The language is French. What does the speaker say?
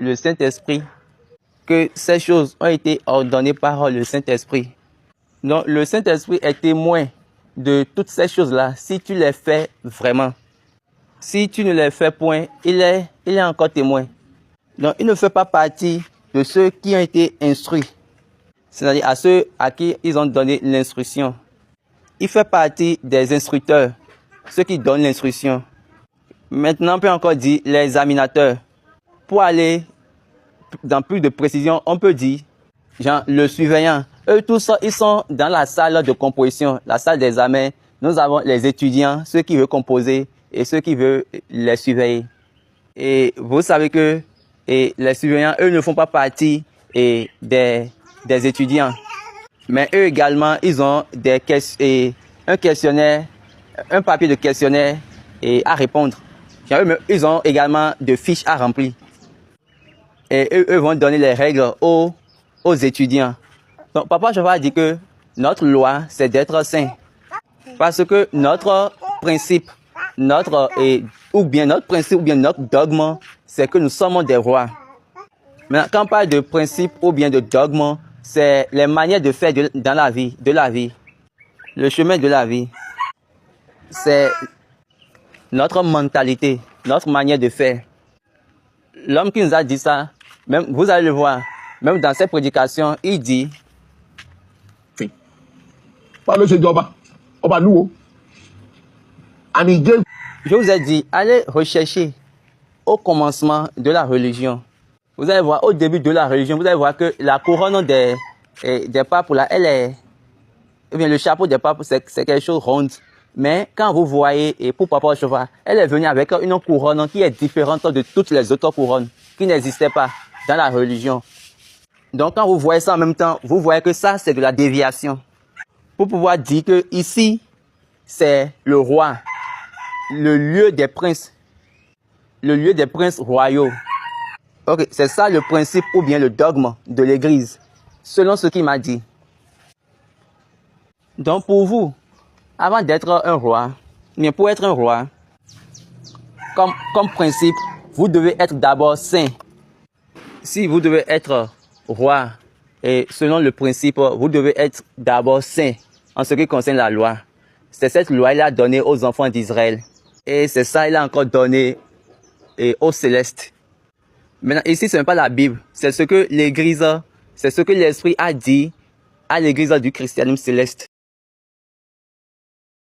le Saint-Esprit, que ces choses ont été ordonnées par le Saint-Esprit. Donc, le Saint-Esprit est témoin de toutes ces choses-là si tu les fais vraiment. Si tu ne les fais point, il est encore témoin. Donc, il ne fait pas partie de ceux qui ont été instruits, c'est-à-dire à ceux à qui ils ont donné l'instruction. Il fait partie des instructeurs, ceux qui donnent l'instruction. Maintenant, on peut encore dire les examinateurs. Pour aller dans plus de précision, on peut dire, genre, le surveillant. Eux tous, ils sont dans la salle de composition, la salle d'examen. Nous avons les étudiants, ceux qui veulent composer et ceux qui veulent les surveiller. Et vous savez que les surveillants, eux ne font pas partie des étudiants. Mais eux également, ils ont un questionnaire, un papier de questionnaire à répondre. Ils ont également des fiches à remplir. Et eux vont donner les règles aux étudiants. Donc, Papa Chauffard dit que notre loi, c'est d'être saint. Parce que notre principe, notre dogme, c'est que nous sommes des rois. Maintenant, quand on parle de principe ou bien de dogme, c'est les manières de faire dans la vie, le chemin de la vie. C'est notre mentalité, notre manière de faire. L'homme qui nous a dit ça, même vous allez le voir, même dans ses prédications, il dit. Je vous ai dit, allez rechercher au commencement de la religion. Vous allez voir, au début de la religion, vous allez voir que la couronne des papes, là, le chapeau des papes, c'est quelque chose de rond. Mais quand vous voyez, et pour Papa Chauffard, elle est venue avec une couronne qui est différente de toutes les autres couronnes qui n'existaient pas dans la religion. Donc quand vous voyez ça en même temps, vous voyez que ça, c'est de la déviation. Pour pouvoir dire que ici, c'est le roi, le lieu des princes royaux. Ok, c'est ça le principe ou bien le dogme de l'Église, selon ce qu'il m'a dit. Donc pour vous, avant d'être un roi, mais pour être un roi, comme principe, vous devez être d'abord saint. Si vous devez être roi, et selon le principe, vous devez être d'abord saint en ce qui concerne la loi. C'est cette loi qu'il a donnée aux enfants d'Israël. Et c'est ça qu'il a encore donné aux célestes. Maintenant, ici, ce n'est pas la Bible. C'est ce que l'Église, c'est ce que l'Esprit a dit à l'Église du christianisme céleste.